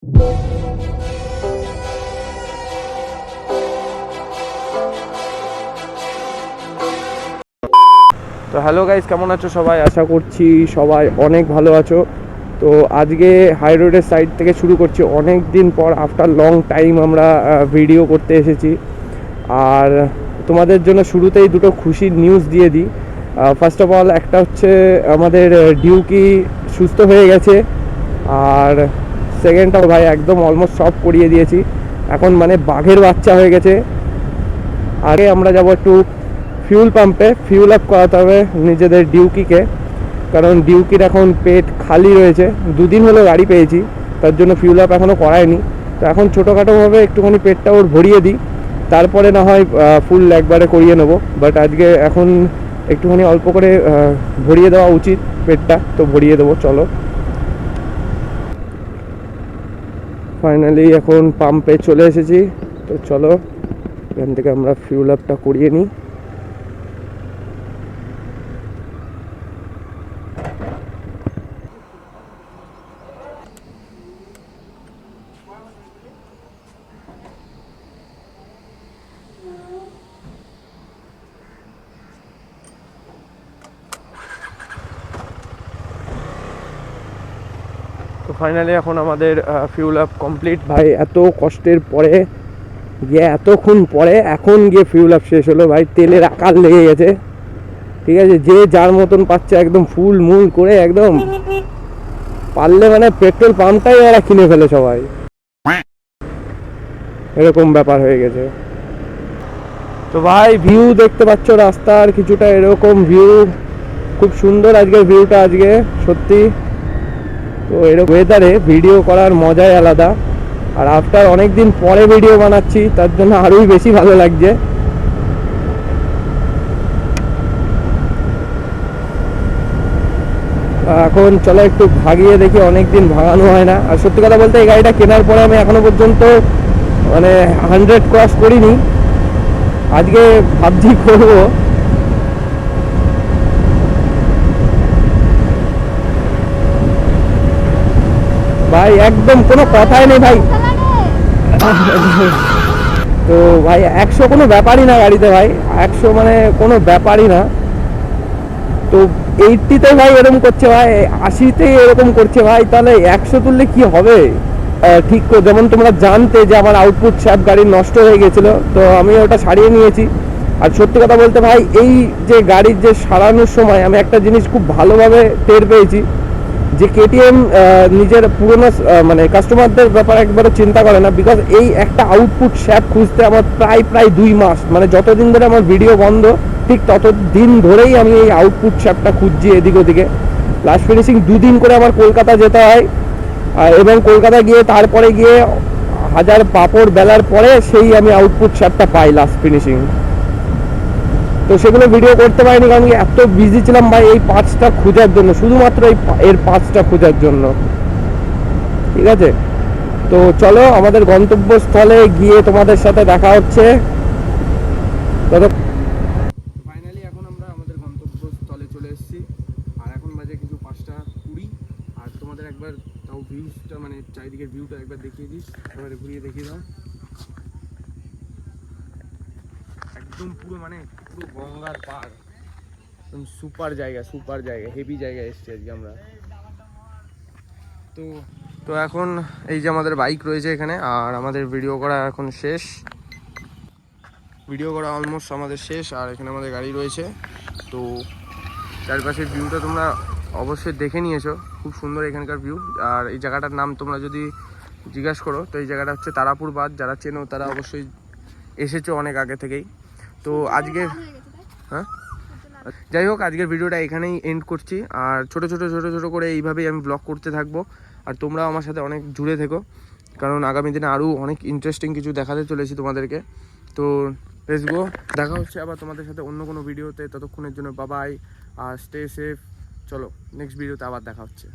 তো hello guys, কেমন আছো সবাই? আশা করছি সবাই অনেক ভালো আছো। তো আজকে হাই রোডের সাইড থেকে শুরু করছি। অনেক দিন পর আফটার লং টাইম আমরা ভিডিও করতে এসেছি। আর তোমাদের জন্য শুরুতেই দুটো খুশির নিউজ দিয়ে দিই। ফার্স্ট অফ অল একটা হচ্ছে আমাদের ডিউকি সুস্থ হয়ে গেছে। আর সেকেন্ডটাও ভাই একদম অলমোস্ট সব করিয়ে দিয়েছি, এখন মানে বাঘের বাচ্চা হয়ে গেছে। আগে আমরা যাবো একটু ফিউল পাম্পে, ফিউল আপ করাতে হবে নিজেদের ডিউকিকে, কারণ ডিউকির এখন পেট খালি রয়েছে। দুদিন হলো গাড়ি পেয়েছি, তার জন্য ফিউল আপ এখনও করায়নি। তো এখন ছোটোখাটোভাবে একটুখানি পেটটা ওর ভরিয়ে দিই, তারপরে না হয় ফুল একবারে করিয়ে নেবো। বাট আজকে এখন একটুখানি অল্প করে ভরিয়ে দেওয়া উচিত পেটটা, তো ভরিয়ে দেবো। চলো, ফাইনালি এখন পাম্পে চলে এসেছি। তো চলো এখান থেকে আমরা ফিউল আপটা করিয়ে নিই। তো ফাইনালি এখন আমাদের ফিউল আপ কমপ্লিট। ভাই এত কষ্টের পরে গিয়ে, এতক্ষণ পরে এখন গিয়ে ফিউল আপ শেষ হলো। ভাই তেলের আকার লেগে গেছে, ঠিক আছে। যে যার মতন পাচ্ছে একদম ফুল মূল করে, একদম পারলে মানে পেট্রোল পাম্পটাই ওরা কিনে ফেলে সবাই, এরকম ব্যাপার হয়ে গেছে। তো ভাই ভিউ দেখতে পাচ্ছ রাস্তার কিছুটা এরকম ভিউ, খুব সুন্দর আজকের ভিউটা আজকে সত্যি। তো এরকম ওয়েদারে ভিডিও করার মজাই আলাদা। আর আফটার অনেক দিন পরে ভিডিও বানাচ্ছি, তার জন্য আরোই বেশি ভালো লাগছে। এখন চলো একটু ভাগিয়ে দেখি, অনেক দিন ভাগানো হয় না। আর সত্যি কথা বলতে এই গাড়িটা কেনার পরে আমি এখনো পর্যন্ত মানে 100 ক্রস করিনি। আজকে ভাবছি করবো। ভাই একদম কোনো কথাই নেই ভাই। তো ভাই 100 কোনো ব্যাপারই না গাড়িতে, ভাই 100 মানে কোনো ব্যাপারই না। তো 80-তে ভাই এরকম করছে, ভাই 80-তেই এরকম করছে ভাই, তাহলে 100 তুললে কি হবে? ঠিক যেমন তোমরা জানতে যে আমার আউটপুট শ্যাপ গাড়ির নষ্ট হয়ে গেছিলো, তো আমি ওটা সারিয়ে নিয়েছি। আর সত্যি কথা বলতে ভাই, এই যে গাড়ির যে সারানোর সময় আমি একটা জিনিস খুব ভালোভাবে টের পেয়েছি, যে কেটিএম নিজের পুরোনো মানে কাস্টমারদের ব্যাপারে একবারও চিন্তা করে না। বিকজ এই একটা আউটপুট শ্যাপ খুঁজতে আমার প্রায় 2 মাস, মানে যতদিন ধরে আমার ভিডিও বন্ধ ঠিক ততদিন ধরেই আমি এই আউটপুট শ্যাপটা খুঁজছি এদিক ওদিকে। লাস্ট ফিনিশিং 2 দিন করে আমার কলকাতা যেতে হয়, এবং কলকাতা গিয়ে তারপরে গিয়ে হাজার পাপড় বেলার পরে সেই আমি আউটপুট শ্যাপটা পাই লাস্ট ফিনিশিং। তো সেগুলো ভিডিও করতে পারিনি, কারণ এত বিজি ছিলাম ভাই এই পার্টসটা খোঁজার জন্য, শুধুমাত্র এর পার্টসটা খোঁজার জন্য, ঠিক আছে। তো চলো আমাদের গন্তব্যস্থলে গিয়ে তোমাদের সাথে দেখা হচ্ছে। ফাইনালি এখন আমরা আমাদের গন্তব্যস্থলে চলে এসেছি। আর এখন বাজে কিছু 5:20। আর তোমাদের একবার তাও ভিউজটা, মানে চারিদিকের ভিউটা একবার দেখিয়ে দিস, এবারে ঘুরিয়ে দেখিয়ে দাও। একদম পুরো মানে পুরো গঙ্গার পাড়, একদম সুপার জায়গা, হেভি জায়গায় এসেছি আজকে আমরা। তো এখন এই যে আমাদের বাইক রয়েছে এখানে, আর আমাদের ভিডিও করা এখন শেষ, ভিডিও করা অলমোস্ট আমাদের শেষ। আর এখানে আমাদের গাড়ি রয়েছে। তো চারপাশের ভিউটা তোমরা অবশ্যই দেখে নিয়েছো, খুব সুন্দর এখানকার ভিউ। আর এই জায়গাটার নাম তোমরা যদি জিজ্ঞাসা করো, তো এই জায়গাটা হচ্ছে তারাপুর বাঁধ। যারা চেনো তারা অবশ্যই এসেছো অনেক আগে থেকেই। তো আজকে হ্যাঁ, যাই হোক, আজকের ভিডিওটা এখানেই এন্ড করছি। আর ছোট ছোট করে এইভাবেই আমি ব্লগ করতে থাকবো। আর তোমরাও আমার সাথে অনেক জুড়ে থেকো, কারণ আগামী দিনে আরও অনেক ইন্টারেস্টিং কিছু দেখাতে চলেছি তোমাদেরকে। তো লেটস গো, দেখা হচ্ছে আবার তোমাদের সাথে অন্য কোনো ভিডিওতে। ততক্ষণের জন্য বাই বাই, আর স্টে সেফ। চলো নেক্সট ভিডিওতে আবার দেখা হচ্ছে।